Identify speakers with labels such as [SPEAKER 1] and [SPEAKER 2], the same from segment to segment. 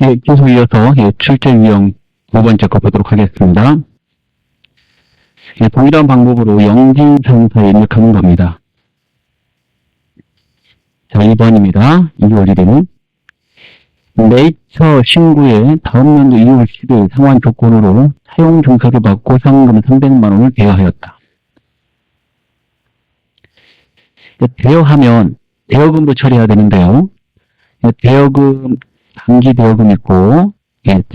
[SPEAKER 1] 예, 계속 이어서 출제 유형 두 번째 거 보도록 하겠습니다. 예, 동일한 방법으로 영진상사에 입력하는 겁니다. 자, 2번입니다. 2월 1일. 네이처 신구에 다음 연도 2월 10일 상환 조건으로 사용 증서를 받고 상금 300만 원을 대여하였다. 대여하면 대여금도 처리해야 되는데요. 대여금, 단기 대여금 있고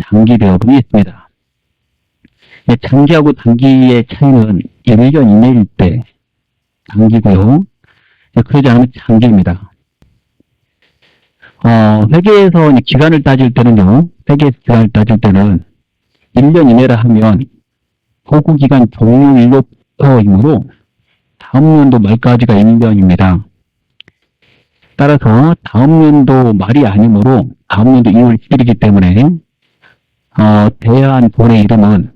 [SPEAKER 1] 장기 대여금이 있습니다. 장기하고 단기의 차이는 1년 이내일 때 단기고요. 그러지 않으면 장기입니다. 회계에서 기간을 따질 때는요. 회계에서 기간을 따질 때는 1년 이내라 하면 보고기간 종료일로부터이므로 다음 연도 말까지가 1년입니다. 따라서 다음 연도 말이 아니므로 다음 연도 2월 10일이기 때문에 대여한 돈의 이름은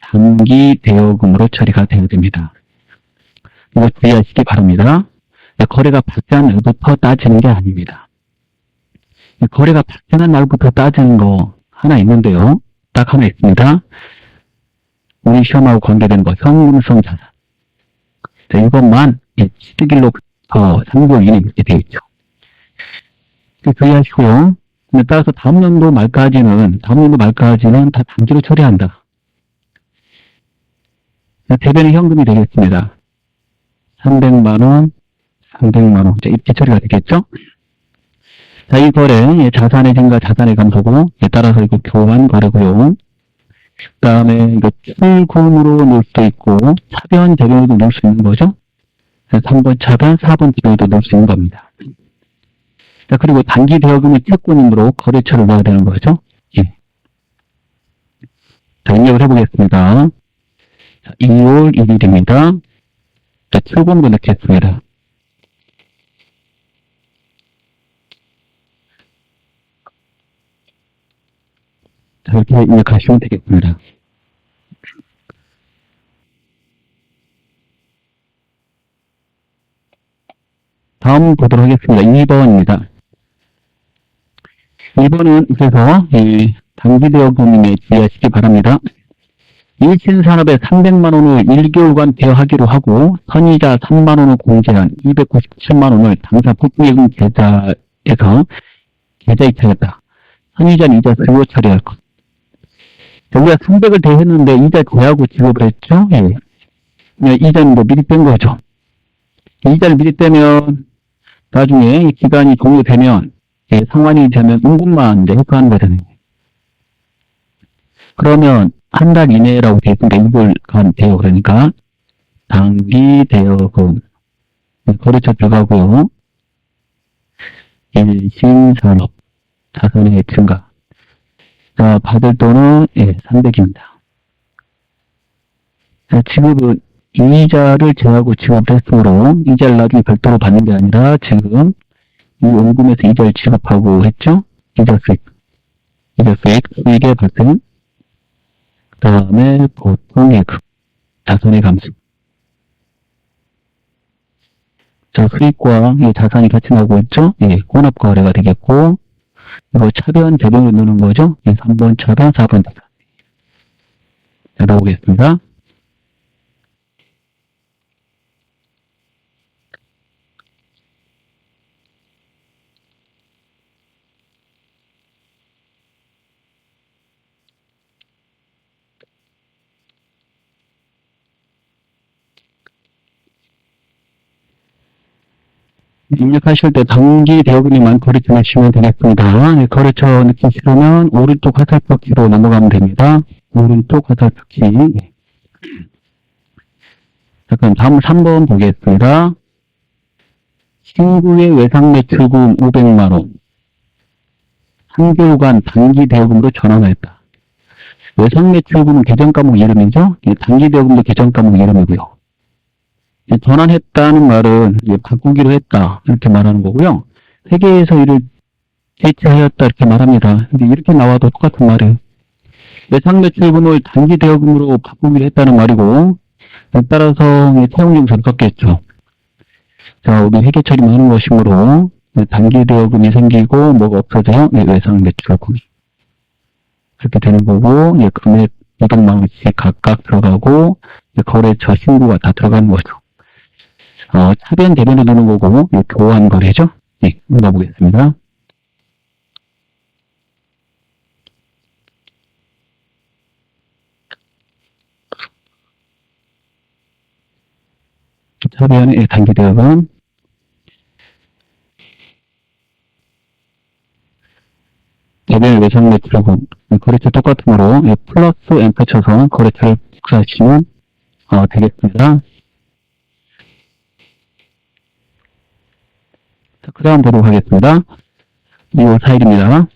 [SPEAKER 1] 장기 대여금으로 처리가 되어야 됩니다. 이거 주의하시기 바랍니다. 거래가 발생한 날부터 따지는 게 아닙니다. 거래가 발생한 날부터 따지는 거 하나 있는데요. 딱 하나 있습니다. 우리 시험하고 관계되는 거 현금성 자산. 자, 이것만 12일로부터 3개월 이내 이렇게 되어 있죠. 주의하시고요. 따라서 다음 연도 말까지는 다 단기로 처리한다. 대변의 현금이 되겠습니다. 300만원, 300만원. 자, 입지 처리가 되겠죠? 자, 이 거래, 자산의 증가, 자산의 감소고, 따라서 이거 교환 거래고요. 그 다음에 이거 출금으로 넣을 수도 있고, 차변, 대변에도 넣을 수 있는 거죠? 3번 차변, 4번 대변에도 넣을 수 있는 겁니다. 자, 그리고 단기 대여금은 채권이므로 거래처를 넣어야 되는 거죠? 예. 자, 입력을 해보겠습니다. 자, 2월 1일입니다. 자, 출금도 넣겠습니다. 자, 이렇게 입력하시면 되겠습니다. 다음 보도록 하겠습니다. 2번입니다. 2번은 그래서 단기 대여금에 주의하시기 바랍니다. 일신산업에 300만 원을 1개월간 대여하기로 하고 선이자 3만 원을 공제한 297만 원을 당사 폭풍예금 계좌에서 계좌에 차렸다. 선이자는 이자 수요 처리할 것. 우리가 300을 대했는데 이자 제하고 지급을 했죠. 예. 이자는 미리 뺀 거죠. 이자를 미리 떼면 나중에 기간이 종료되면 상환이 되면 은금만 회수하는 거잖아요. 그러면 한 달 이내라고 되어 있으니까 6월간 대여 그러니까 단기 대여금 거래처 들어가고요. 일신산업 자산의 증가. 자, 받을 돈은 300입니다. 자, 지급은 이자를 제하고 지급을 했으므로 이자를 나중에 별도로 받는 게 아니라 지금 이 원금에서 이자를 지급하고 했죠? 이자 수익의 발생. 그 다음에 보통예금, 자산의 감소. 자, 수익과 자산이 같이 나오고 있죠? 혼합거래가 되겠고, 이거 차변, 대변을 넣는 거죠? 3번 차변, 4번 자산. 자, 나오겠습니다. 입력하실 때 단기 대여금만 거래처 넣으시면 되겠습니다. 거래처 넣기 싫으면 오른쪽 화살표 키로 넘어가면 됩니다. 오른쪽 화살표 키. 자, 그럼 다음 3번 보겠습니다. 친구의 외상매출금 500만원. 3개월간 단기 대여금으로 전환하였다. 외상매출금은 계정과목 이름이죠? 단기 대여금도 계정과목 이름이고요. 전환했다는 말은 바꾸기로 했다 이렇게 말하는 거고요. 회계에서 이를 대체하였다 이렇게 말합니다. 근데 이렇게 나와도 똑같은 말이에요. 외상매출금을 단기 대여금으로 바꾸기로 했다는 말이고 따라서 채용증서를 썼겠죠. 자, 우리 회계 처리만 하는 것이므로 단기 대여금이 생기고 뭐가 없어져요? 외상매출금이. 이렇게 되는 거고, 예, 금액 200만 원씩 각각 들어가고, 예, 거래처 신고가 다 들어가는 거죠. 차변 대변을 넣는 거고, 예, 교환 거래죠. 예, 읽어보겠습니다. 차변의 단기 대응은 대변 외상 매출하고 거래처 똑같으므로 예, 플러스 엠프 쳐서 거래처를 복사하시면 되겠습니다. 자, 그 다음 보도록 하겠습니다. 이 파일입니다.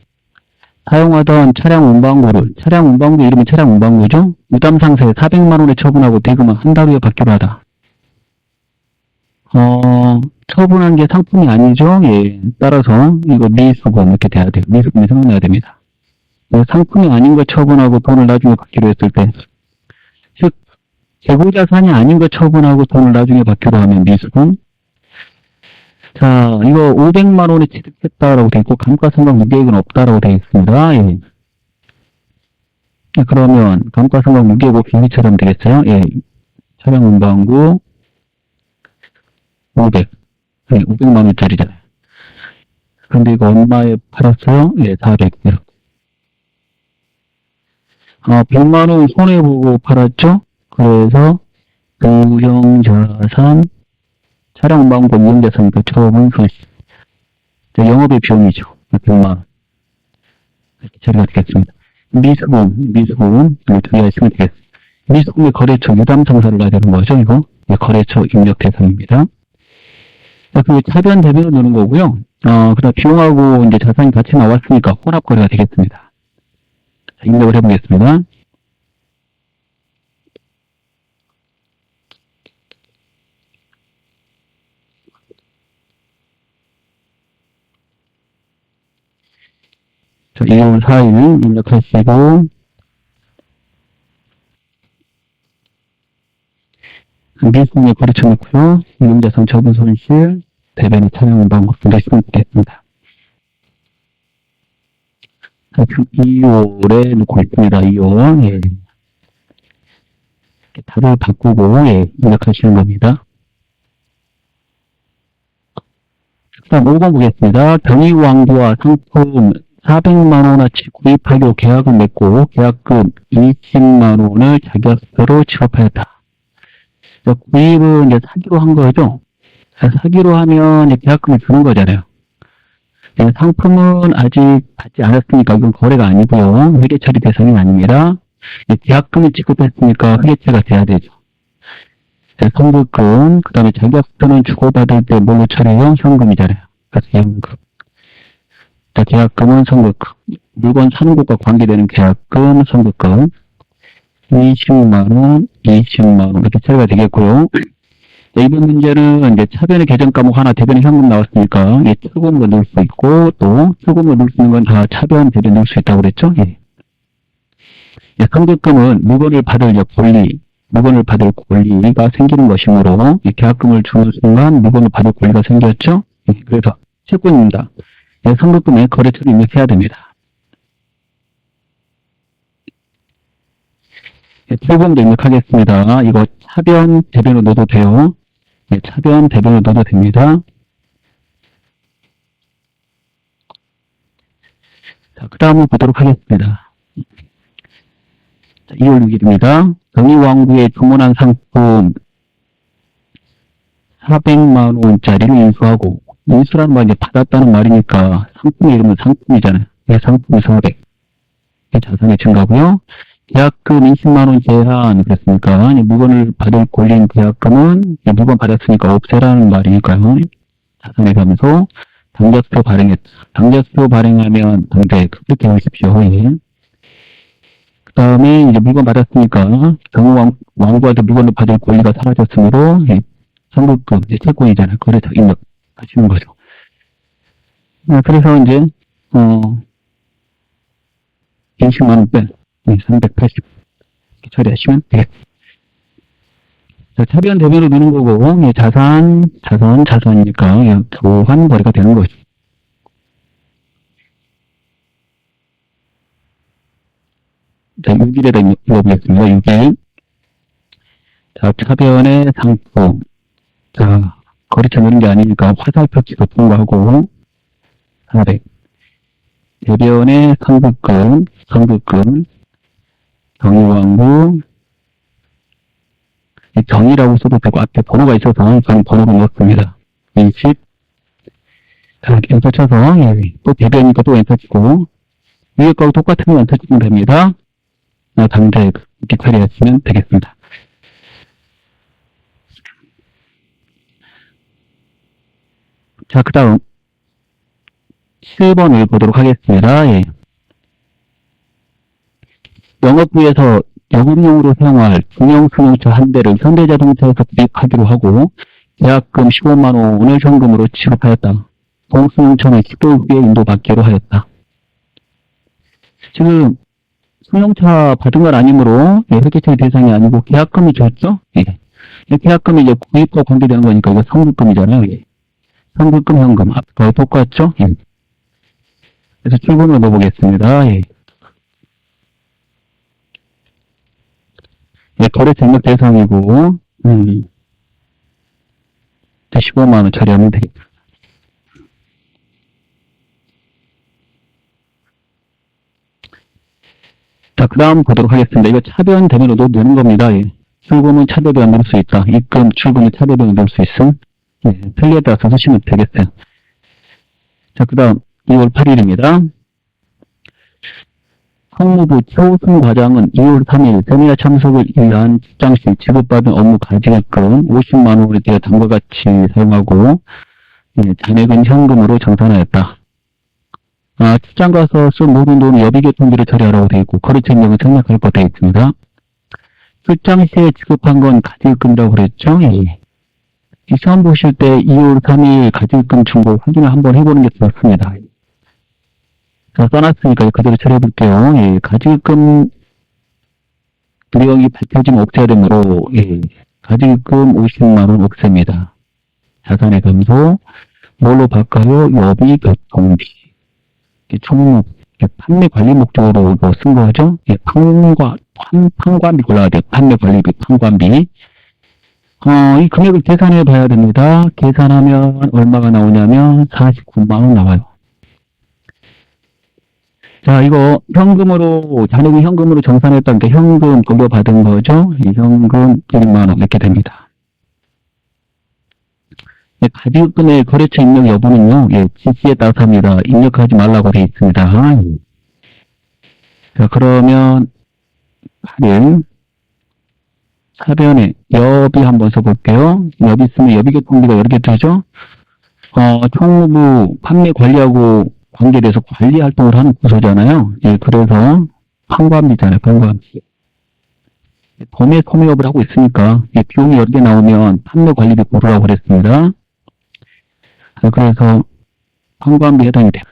[SPEAKER 1] 사용하던 차량 운반구 이름은 차량 운반구죠. 무담 상세 400만 원에 처분하고 대금은 한 달 후에 받기로 하다. 처분한 게 상품이 아니죠. 예. 따라서 이거 미수금 이렇게 돼야 돼요. 미수금이 생각나야 됩니다. 상품이 아닌 거 처분하고 돈을 나중에 받기로 했을 때, 즉 재고자산이 아닌 거 처분하고 돈을 나중에 받기로 하면 미수금. 자, 이거 500만 원에 취득했다라고 되어 있고 감가상각 무계획은 없다라고 되어 있습니다. 예. 그러면 감가상각 무계획 없이 이처럼 되겠어요. 예. 차량 운반구 500. 네, 500만 원짜리잖아요. 근데 이거 얼마에 팔았어요? 예, 400. 100만 원 손해보고 팔았죠? 그래서 무형자산, 차량 운반구 무형자산 그 처분 손실. 영업의 비용이죠. 100만 원. 이렇게 처리가 되겠습니다. 미수금, 들어가시면 되겠습니다. 미수금의 거래처 유담 청사를 놔야 되는 거죠, 이거? 예, 거래처 입력 대상입니다. 그 차변 대변을 넣는 거고요. 그다음 비용하고 이제 자산이 같이 나왔으니까 혼합 거래가 되겠습니다. 자, 입력을 해보겠습니다. 자, 2월 4일 입력하시고, 미수금의 거래처 넣고요. 유용자산 처분 손실, 대변의 차량 운반구 넣으시면 되겠습니다. 2월에 넣고 있습니다. 2월. 예. 답을 바꾸고, 예, 입력하시는 겁니다. 그 다음 5번 보겠습니다. 경위왕구와 상품 400만원어치 구입하기로 계약을 맺고, 계약금 20만원을 자격서로 취업하였다. 구입은 이제 사기로 한 거죠. 사기로 하면 이제 계약금을 주는 거잖아요. 상품은 아직 받지 않았으니까 이건 거래가 아니고요. 회계 처리 대상이 아닙니다. 계약금을 지급했으니까 회계처리가 돼야 되죠. 선급금, 그 다음에 자격서는 주고받을 때 뭘로 처리해요? 현금이잖아요. 그래서 현금. 계약금은 선급금. 물건 사는 것과 관계되는 계약금, 선급금. 20만원, 20만원 이렇게 처리가 되겠고요. 이번 문제는 이제 차변의 계정 과목 하나 대변의 현금 나왔으니까 예, 출금을 넣을 수 있고 또 출금을 넣을 수 있는 건 다 차변 대변 넣을 수 있다고 그랬죠. 예. 예, 선급금은 물건을 받을 권리가 생기는 것이므로 예, 계약금을 주는 순간 물건을 받을 권리가 생겼죠. 예, 그래서 채권입니다. 예, 선급금에 거래처를 입력해야 됩니다. 예, 출금도 입력하겠습니다. 이거 차변 대변으로 넣어도 돼요. 예, 차변 대변으로 넣어도 됩니다. 자, 그 다음을 보도록 하겠습니다. 자, 2월 6일입니다. 경위왕구에 주문한 상품 400만 원짜리를 인수하고, 인수라는 말이 받았다는 말이니까 상품의 이름은 상품이잖아요. 예, 상품이 400. 자산의 증가고요. 계약금 20만 원 제한 그랬으니까 물건을 받을 권리인 계약금은 물건 받았으니까 없애라는 말이니까요. 자산의 감소, 당좌수표 발행했다. 당좌수표 발행하면 당대 이렇게 하십시오. 예. 그 다음에 이제 물건 받았으니까 경우왕구한테 물건을 받을 권리가 사라졌으므로 예. 선급금, 이제 채권이잖아요. 거래처 입력하시는 거죠. 그래서 이제 20만 원 뺀 380 이렇게 처리하시면 되겠습니다. 자, 차변 대변으로 넣는 거고 예, 자산이니까 예, 교환 거래가 되는 거죠. 자, 6일에다 읽어보겠습니다. 6일. 자, 차변의 상품. 자, 거래처 넣는 게 아니니까 화살표 치고 통과하고, 400. 대변의 선급금, 경유광고, 경이라고 써도 되고, 앞에 번호가 있어서 저는 번호를 넣었습니다. 20. 자, 이렇게 엔터 쳐서, 예, 또 대변이니까 또 엔터 치고, 위에 거하고 똑같은 거 엔터 치면 됩니다. 당대 이렇게 처리하시면 되겠습니다. 자, 그 다음 7번을 보도록 하겠습니다. 예. 영업부에서 여금용으로 사용할 중형승용차 한 대를 현대자동차에서 구입하기로 하고 계약금 15만 원을 현금으로 지급하였다. 동승용차는 10개월 후에 인도받기로 하였다. 지금 승용차 받은 건 아니므로 회계처리 대상이 아니고 계약금이 줬죠? 예. 계약금이 이제 구입과 관계되는 거니까 이거 선급금이잖아요. 예. 선급금, 현금. 앞과 똑같죠? 예. 그래서 출금을 넣어보겠습니다. 예. 예, 거래 전력 대상이고, 15만원 처리하면 되겠다. 자, 그 다음 보도록 하겠습니다. 이거 차변 대면으로 넣는 겁니다. 예. 출금은 차대변 넣을 수 있다. 입금, 출금은 차대변 넣을 수 있음. 예, 편리에 따라서 쓰시면 되겠어요. 자, 그 다음 2월 8일입니다. 상무부 최호승 과장은 2월 3일 세미나 참석을 위한 직장 시 지급받은 업무 가지금 50만 원에 대해 다음과 같이 사용하고 잔액은 현금으로 정산하였다. 출장 가서 쓴 모든 돈은 여비교통비를 처리하라고 되어 있고 거래처 인력은 생략할 것 되어 있습니다. 출장 시에 지급한 건 가지금이라고 그랬죠? 예. 이 시험 보실 때 2월 3일 가지금 중고 확인을 한번 해보는 게 좋습니다. 자, 써놨으니까 그대로 처리해볼게요. 예, 가지금 내역이 밝혀지면 없애야 되므로, 예, 가지금 50만원 없앱니다. 자산의 감소, 뭘로 바꿔요? 여비 교통비. 총무, 판매 관리 목적으로 쓴 거죠? 예, 판관비 골라야 돼요. 판매 관리비, 판관비. 이 금액을 계산해 봐야 됩니다. 계산하면 얼마가 나오냐면 49만원 나와요. 자, 이거 현금으로, 잔액이 현금으로 정산했다니까 현금 돌려받은 거죠? 이 현금 1만원 이렇게 됩니다. 예, 가지금의 거래처 입력 여부는요, 예, 지시에 따라서 합니다. 입력하지 말라고 되어 있습니다. 자, 그러면 8일 사변에 여비 한번 써볼게요. 여비 쓰면 여비교통비가 여러 개 뜨죠? 총무부 판매 관리하고 관계돼서 관리 활동을 하는 부서잖아요. 예, 그래서 판관비잖아요, 판관비. 도매 소매업을 하고 있으니까 비용이 여러 개 나오면 판매 관리비 고르라고 그랬습니다. 그래서 판관비 해당이 돼요.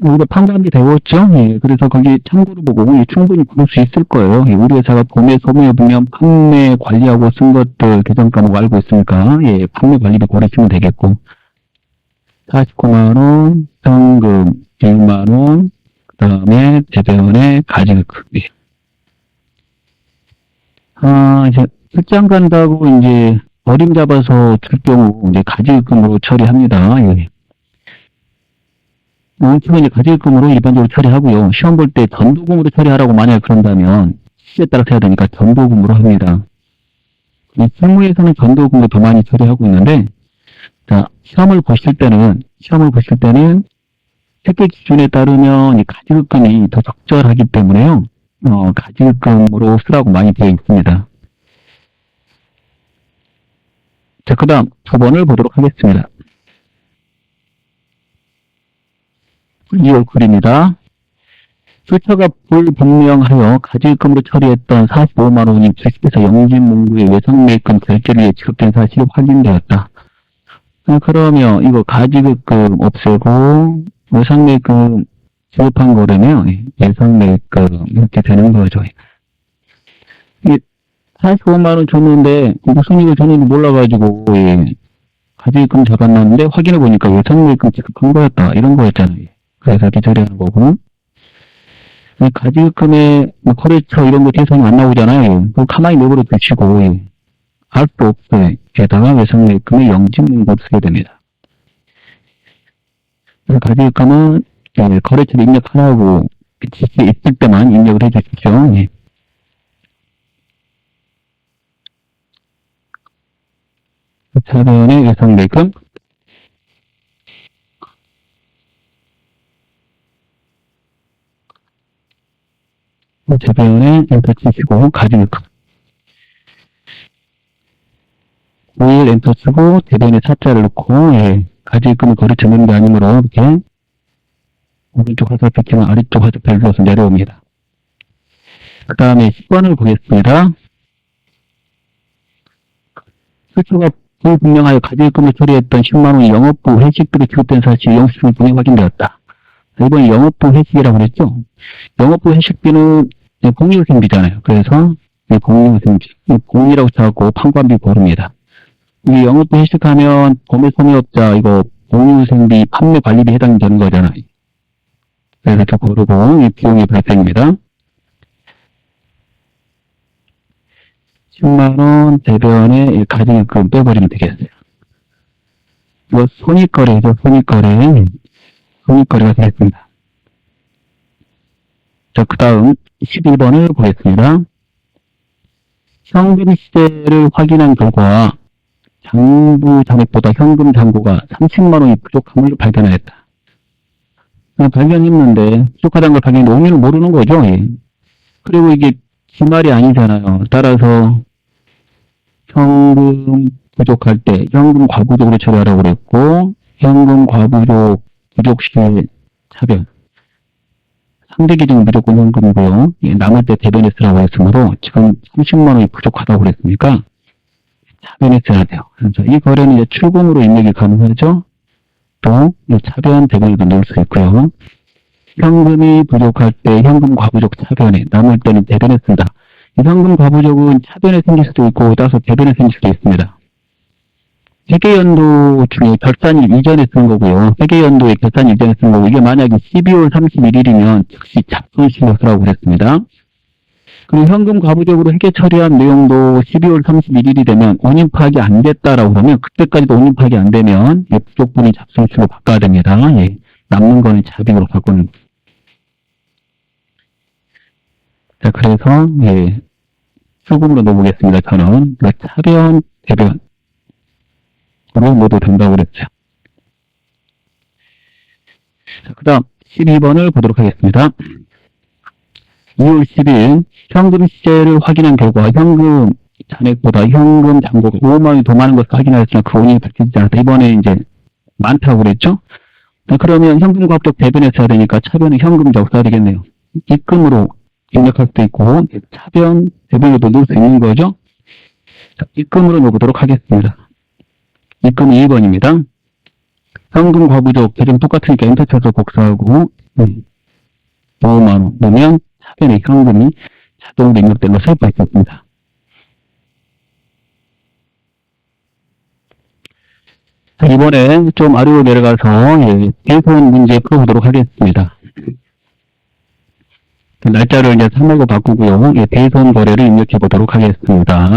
[SPEAKER 1] 우리가 판관비 배웠죠? 예, 그래서 거기 참고로 보고 충분히 고를 수 있을 거예요. 예, 우리 회사가 도매 소매업이면 판매 관리하고 쓴 것들 계정 과목 알고 있으니까 예, 판매 관리비 고르시면 되겠고 49만원, 현금 1만원, 그 다음에 대변의 가지금비. 이제 출장 간다고 이제 어림 잡아서 줄 경우 이제 가지금으로 처리합니다. 예. 원칙은 이제 가지금으로 일반적으로 처리하고요. 시험 볼 때 전도금으로 처리하라고 만약에 그런다면 시에 따라서 해야 되니까 전도금으로 합니다. 이 실무에서는 전도금으로 더 많이 처리하고 있는데 자, 시험을 보실 때는 회계 기준에 따르면 이 가지금이 더 적절하기 때문에요. 가지금으로 쓰라고 많이 되어 있습니다. 자, 그 다음 두 번을 보도록 하겠습니다. 2월 9일입니다. 출처가 불분명하여 가지금으로 처리했던 45만 원이 주식회사 영진문구의 외상매입금 결제를 위해 지급된 사실이 확인되었다. 그러면 이거 가지금 없애고 외상매입금 지급한 거라면 외상매입금 이렇게 되는 거죠. 이게 45만 원 줬는데 무슨 일을 줬는지 몰라가지고 가지금 잡아놨는데 확인해 보니까 외상매입금 지급한 거였다 이런 거였잖아요. 그래서 이렇게 처리하는 거고 가지급금에 거래처 이런 거 대상이 안 나오잖아요. 그거 가만히 내버려 두시고, 알 수 없어요. 게다가 외상내입금의 영지문고를 쓰게 됩니다. 그래서 가지급금은 거래처에 입력하라고 지시에 있을 때만 입력을 해주십시오. 예. 차변의 외상내입금, 차변에 엔터 치시고 가지급금 5일 엔터 쓰고 대변에 사자를 넣고 가지급금을 거래처 넣는 게 아니므로 이렇게 오른쪽 화살표 키면 아래쪽 화살표를 눌러서 내려옵니다. 그 다음에 10번을 보겠습니다. 수초가 불분명하여 가지급금을 처리했던 10만원이 영업부 회식비로 지급된 사실이 영수증을 통해 확인되었다. 이번에 영업부 회식이라고 그랬죠? 영업부 회식비는 공유생비잖아요. 그래서 공유생비, 공이라고 쳐갖고 판관비 고릅니다. 이 영업부 회식하면 도매 소매업자 이거 공유생비 판매 관리비 해당이 되는 거잖아요. 그래서 이렇게 고르고 이 비용이 발생입니다. 10만원 대변에 가지급금 빼버리면 되겠어요. 이거 손익거래죠. 손익거래가 되겠습니다. 자, 그 다음 11번을 보겠습니다. 현금 시세를 확인한 결과 장부 잔액보다 현금 잔고가 30만원이 부족함을 발견하였다. 발견했는데 부족하다는 걸 발견했는데 원인을 모르는 거죠. 그리고 이게 기말이 아니잖아요. 따라서 현금 부족할 때 현금 과부족으로 처리하라고 그랬고 현금 과부족 부족 시에 차변 상대 기준은 무조건 현금이고요. 남을 때 대변에 쓰라고 했으므로 지금 30만원이 부족하다고 그랬으니까 차변에 써야 돼요. 그래서 이 거래는 이제 출금으로 입력이 가능하죠. 또 차변 대변에도 넣을 수 있고요. 현금이 부족할 때 현금 과부족 차변에, 남을 때는 대변에 쓴다. 이 현금 과부족은 차변에 생길 수도 있고 따라서 대변에 생길 수도 있습니다. 회계연도 중에 결산일 이전에 쓴 거고요. 회계연도에 결산일 이전에 쓴 거고 이게 만약에 12월 31일이면 즉시 잡손실로 쓰라고 그랬습니다. 그리고 현금 과부족으로 회계 처리한 내용도 12월 31일이 되면 원인 파악이 안 됐다라고 그러면 그때까지도 원인 파악이 안 되면 부족분이 잡손실로 바꿔야 됩니다. 남는 거는 자비로 바꾸는. 자, 그래서 수금으로 넣어보겠습니다. 저는 차변, 대변 으로 모두 된다고 그랬죠. 자, 그 다음 12번을 보도록 하겠습니다. 2월 10일 현금 시세를 확인한 결과 현금 잔액보다 현금 잔고가 5만원이 더 많은 것을 확인하였지만 그 원인이 밝혀지지 않았다. 이번에 이제 많다고 그랬죠. 그러면 현금 과부족 대변에 써야 되니까 차변은 현금 적 써야 되겠네요. 입금으로 입력할 수도 있고 차변 대변에도 넣을 수 있는 거죠. 자, 입금으로 넣어보도록 하겠습니다. 입금이 2번입니다. 현금 과부족 대변 똑같으니까 엔터 쳐서 복사하고 5만원 넣으면 차변의 현금이 자동으로 입력된 것을 볼 수 있습니다. 자, 이번에 좀 아래로 내려가서 대손 문제 풀어보도록 하겠습니다. 날짜를 이제 3일로 바꾸고요. 대손 거래를 입력해 보도록 하겠습니다.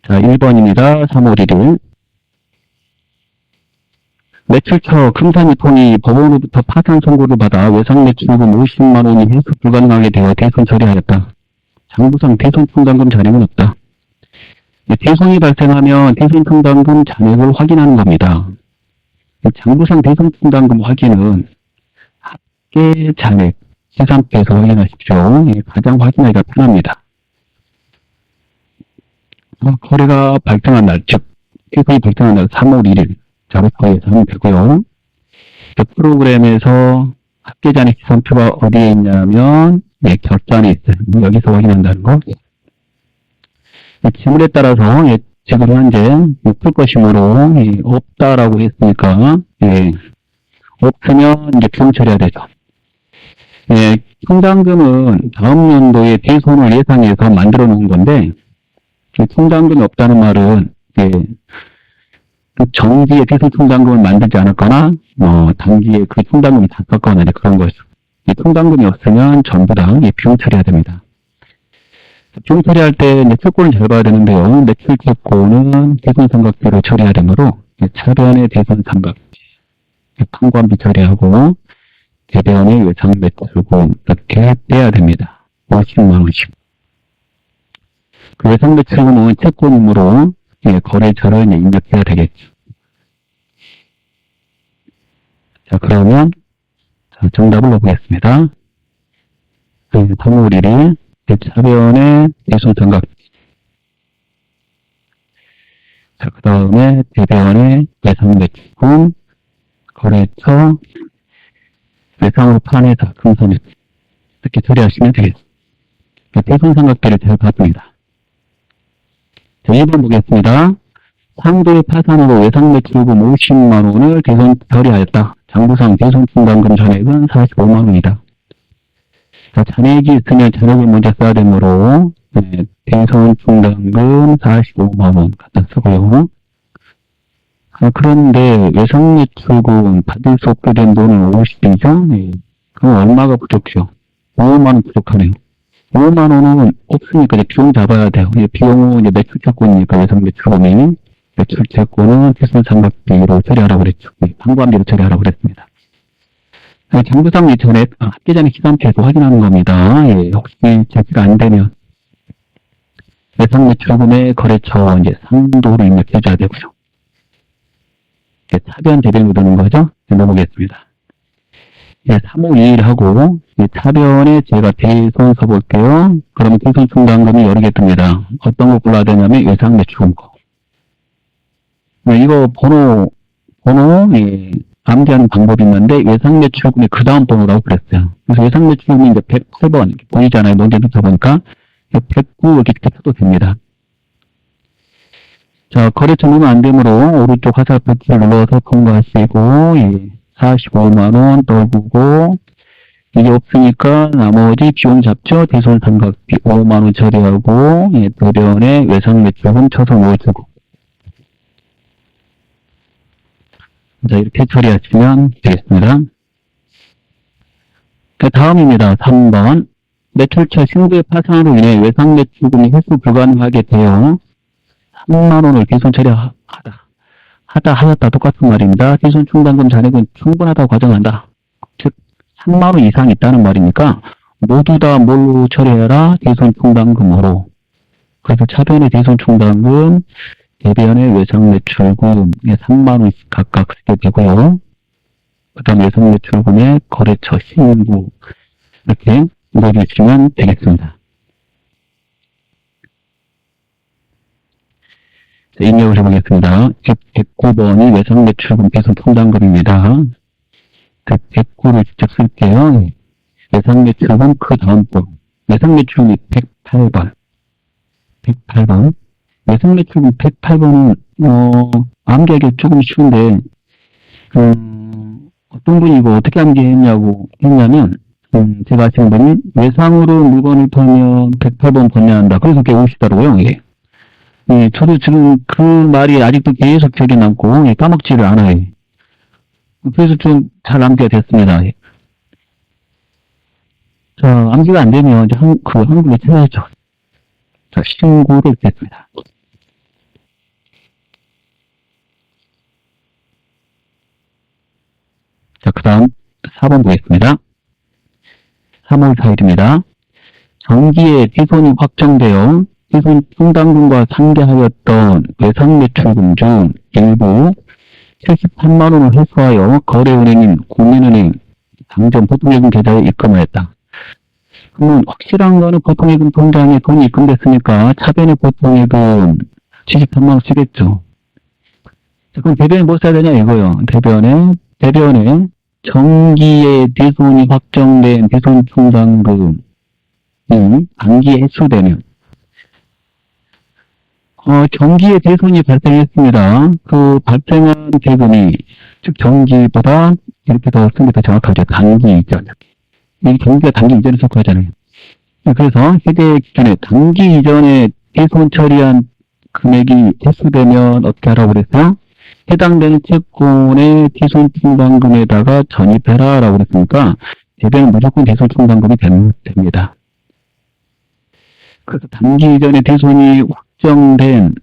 [SPEAKER 1] 자, 1번입니다. 3월 1일. 매출처 금산유통이 법원으로부터 파산 선고를 받아 외상매출금 50만원이 해소 불가능하게 되어 대손 처리하였다. 장부상 대손 충당금 잔액은 없다. 대손이 발생하면 대손 충당금 잔액을 확인하는 겁니다. 장부상 대손 충당금 확인은 합계 잔액 시산표에서 확인하십시오. 가장 확인하기가 편합니다. 거래가 발생한 날, 즉 대손이 발생한 날 3월 1일 자료표에서 하면 되고요. 프로그램에서 합계 잔액 시산표가 어디에 있냐면 결산에 있어요. 여기서 확인한다는 거. 지문에 따라서 지금 현재 풀 것이므로 없다라고 했으니까 없으면 이제 비용 처리해야 되죠. 충당금은 다음 연도에 대손을 예상해서 만들어 놓은 건데 충당금이 없다는 말은 정기에 대손 충당금을 만들지 않았거나 단기에 그 충당금이 다 깎거나 그런 거죠. 이 통당금이 없으면 전부 다 비용 처리해야 됩니다. 비용 처리할 때 채권을 잘 봐야 되는데요. 매출 채권은 대손상각비로 처리해야 되므로 차변의 대손상각비, 판관비 처리하고 대변의 외상 매출금 이렇게 떼야 됩니다. 50만 원씩. 그 외상 매출금은 채권이므로 거래처를 입력해야 되겠죠. 자, 그러면 정답을 넣어보겠습니다. 3월 1일 차변의 대손상각비. 자, 그 다음에 대변의 외상 매출금, 거래처, 외상으로 판에다 금손 이렇게 처리하시면 되겠습니다. 대손상각비를 잘 봤습니다. 자, 1번 보겠습니다. 상도의 파산으로 외상 매출금 50만 원을 대손 처리하였다. 장부상 대손 충당금 잔액은 45만 원이다. 자, 잔액이 있으면 잔액을 먼저 써야 되므로 대손 충당금 45만 원 갖다 쓰고요. 그런데 외상 매출금 받을 수 없게 된 돈은 50이죠? 그럼 얼마가 부족해요? 5만 원 부족하네요. 5만 원은 없으니까 이제 비용 잡아야 돼요. 비용은 이제 매출 채권이니까 외상 매출금이 매출 채권은 대손상각비로 처리하라고 그랬죠. 판관비로 처리하라고 그랬습니다. 장부상 이전에 합계 잔액 시간표에서 확인하는 겁니다. 혹시 제시가 안 되면 외상 매출금의 거래처 이제 상도로 입력해줘야 되고요. 차변 대변으로 드는 거죠. 넘어보겠습니다. 3호 2일하고 차변에 제가 대손 써볼게요. 그러면 대손 충당금이 여러 개 뜹니다. 어떤 거 골라야 되냐면 외상 매출금 거. 이거 번호 암기하는 방법이 있는데 외상 매출금이 그 다음 번호라고 그랬어요. 그래서 외상 매출금이 이제 108번 보이잖아요. 논제 듣다 보니까 109 이렇게 쳐도 됩니다. 자, 거래처 누르면 안 되므로 오른쪽 화살표를 눌러서 통과하시고 45만 원 떨구고 이게 없으니까 나머지 비용 잡죠. 대손상각비 5만 원 처리하고 대변에 외상 매출금 쳐서 넣어주고 자, 이렇게 처리하시면 되겠습니다. 그 다음입니다. 3번 매출처 신고의 파산으로 인해 외상 매출금이 회수 불가능하게 되어 3만 원을 대손 처리하였다 똑같은 말입니다. 대손 충당금 잔액은 충분하다고 가정한다. 즉 3만 원 이상 있다는 말이니까 모두 다 뭘로 처리해라? 대손 충당금으로. 그래서 차변의 대손 충당금, 대변의 외상 매출금에 3만 원씩 각각 쓰게 되고요. 그 다음 외상 매출금의 거래처 신고 이렇게 넣어주시면 되겠습니다. 입력을 해보겠습니다. 109번이 외상 매출금 대손 충당금입니다. 109를 직접 쓸게요. 외상 매출금 그 다음 번. 외상 매출금이 108번. 외상 매출금 108번은 암기하기 조금 쉬운데 어떤 분이 이거 어떻게 했냐면 제가 아시는 분이 외상으로 물건을 팔면 108번 번내야 한다. 그래서 그렇게 오시더라고요. 저도 지금 그 말이 아직도 계속 기억에 남고 까먹지를 않아요. 그래서 좀 잘 암기가 됐습니다. 자, 암기가 안 되면 이제 한국에 찾아야죠. 자, 신고를 됐습니다. 자, 그 다음 4번 보겠습니다. 3월 4일입니다. 정기에 대손이 확정되어 대손 충당금과 상계하였던 외상 매출금 중 일부 73만 원을 회수하여 거래은행인 국민은행 당전 보통예금 계좌에 입금하였다. 그러면 확실한 거는 보통예금 통장에 돈이 입금됐으니까 차변의 보통예금 73만 원 쓰겠죠. 자, 그럼 대변에 뭐 써야 되냐 이거요. 대변에 정기에 대손이 확정된 대손 충당금이 단기에 회수되면 정기에 대손이 발생했습니다. 그 발생한 대금이 즉 정기보다 이렇게 더 쓴 게 더 정확하죠. 단기 이전. 이 정기가 단기 이전에 속하잖아요. 그래서 세계 기준에 단기 이전에 대손 처리한 금액이 회수되면 어떻게 하라고 그랬어요? 해당되는 채권의 대손 충당금에다가 전입해라 라고 그랬으니까 대변은 무조건 대손 충당금이 됩니다. 그래서 단기 이전에 대손이 확정된,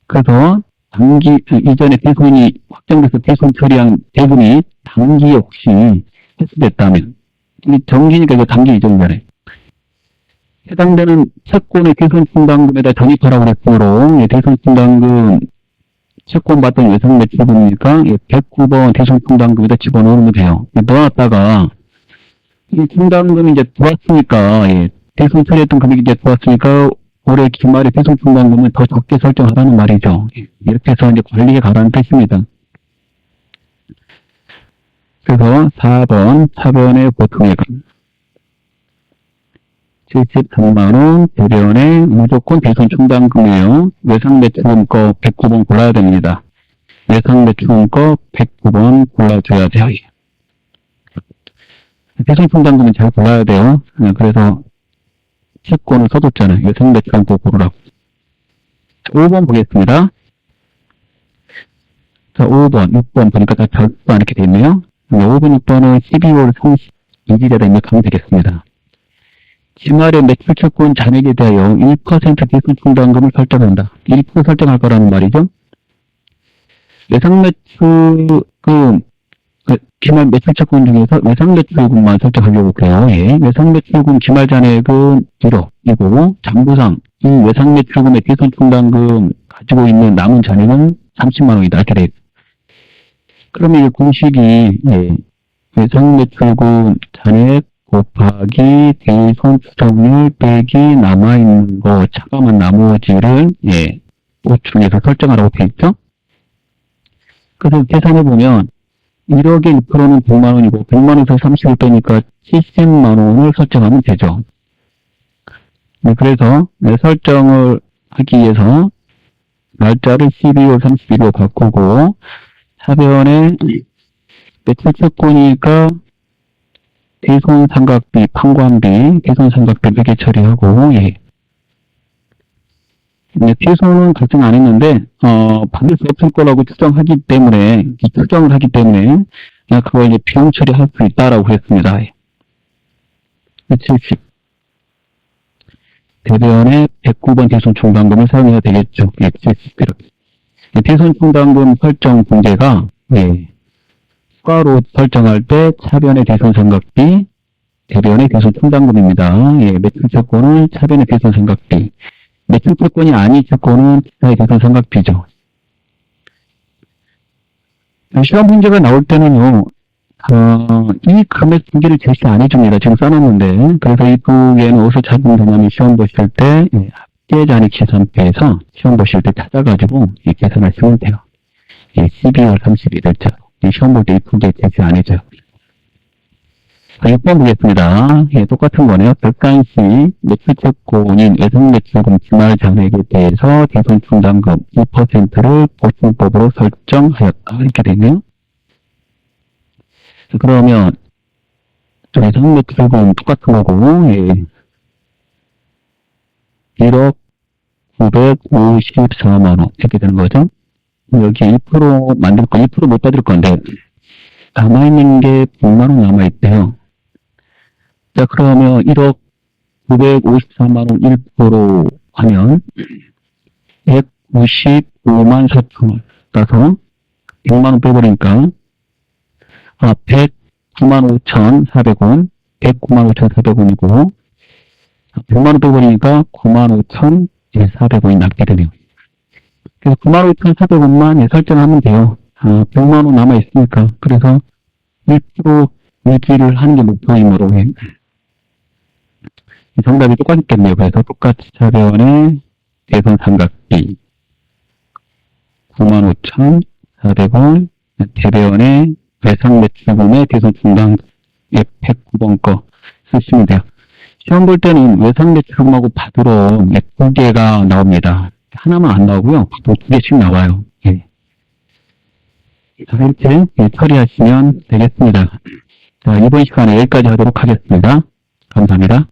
[SPEAKER 1] 그래서 단기 이전에 대손이 확정돼서 대손 처리한 대금이 단기에 혹시 획수됐다면, 이 정기니까 이거 단기 이전이잖아요. 해당되는 채권의 대손 충당금에다 전입하라고 그랬으므로, 대손 충당금 채권 받던 외상 매출금이니까 109번 대손 충당금에다 집어넣으면 돼요. 넣어놨다가 이 충당금이 이제 들어왔으니까, 대손 처리했던 금액이 이제 들어왔으니까 올해 기말에 대손 충당금은 더 적게 설정하라는 말이죠. 이렇게 해서 이제 관리에 가라는 뜻입니다. 그래서 4번 차변의 보통예금 73만원 대변의 무조건 대손 충당금이에요. 외상매출금 거 109번 골라야 됩니다. 외상매출금 거 109번 골라줘야 돼요. 대손 충당금은 잘 골라야 돼요. 그래서 채권을 써뒀잖아요. 외상매출금 거 고르라고. 자, 5번 보겠습니다. 자, 5번, 6번 보니까 다 절반 이렇게 돼 있네요. 5번, 6번은 12월 32일에다 입력하면 되겠습니다. 기말의 매출 채권 잔액에 대하여 1% 대손 충당금을 설정한다. 1% 설정할 거라는 말이죠. 외상매출금, 기말 매출 채권 중에서 외상매출금만 설정하려고 해요. 외상매출금 기말 잔액은 1억이고, 장부상 이 외상매출금의 대손 충당금 가지고 있는 남은 잔액은 30만원이다. 이렇게 돼 있어요. 그러면 이 공식이, 외상매출금 잔액 곱하기 대손 추정률 빼기 남아있는 거 차감한 나머지를 보충해서 설정하라고 되어 있죠. 그래서 계산해보면 1억의 1%는 100만원이고 100만원에서 30을 빼니까 70만원을 설정하면 되죠. 그래서 설정을 하기 위해서 날짜를 12월 31일로 바꾸고 차변에 매출 채권이니까 대손 삼각비, 판관비, 대손 삼각비 4개 처리하고, 대손은 결정 안 했는데, 받을 수 없을 거라고 추정을 하기 때문에, 그걸 이제 비용 처리할 수 있다라고 했습니다. 70. 대변에 109번 대손 충당금을 사용해야 되겠죠. 70. 이렇게. 대손 충당금 설정 문제가, 추가로 설정할 때 차변의 대손 삼각비, 대변의 대손 충당금입니다. 매출 채권은 차변의 대손 삼각비, 매출 채권이 아닌 채권은 기타의 대손 삼각비죠. 시험 문제가 나올 때는요, 이 금액 두 개를 제시 안 해줍니다. 지금 써놨는데, 그래서 이 두 개는 어디서 찾으면 되냐면 시험 보실 때 합계 잔액 계산표에서 시험 보실 때 찾아가지고 계산하시면 돼요. 12월 31일자. 시험 볼 때 이 두 개 제시 안 해줘요. 6번 보겠습니다. 똑같은 거네요. 별간시 매출 채권인 외상매출금 기말 잔액에 대해서 대손 충당금 2%를 보충법으로 설정하였다. 이렇게 되네요. 그러면 외상매출금 똑같은 거고, 1억 954만원 이렇게 되는 거죠. 여기 2% 만들 거, 2% 못 받을 건데, 남아있는 게 100만원 남아있대요. 자, 그러면 1억 954만원 1% 하면, 195만 4천원. 따라서, 100만원 빼버리니까, 109만 5,400원, 109만 5,400원이고, 100만원 빼버리니까 9만 5,400원이 남게 되네요. 그래서 95,400원만 설정하면 돼요. 100만원 남아있으니까. 그래서 1% 유지를 하는 게 목표이므로 정답이 똑같겠네요. 그래서 똑같이 차변의 대손 삼각비 95,400원, 대변의 외상매출금의 대손 충당금 109번 거 쓰시면 돼요. 시험 볼 때는 외상매출금하고 받으러 두 개가 나옵니다. 하나만 안 나오고요. 또 두 개씩 나와요. 자, 이렇게 처리하시면 되겠습니다. 자, 이번 시간에 여기까지 하도록 하겠습니다. 감사합니다.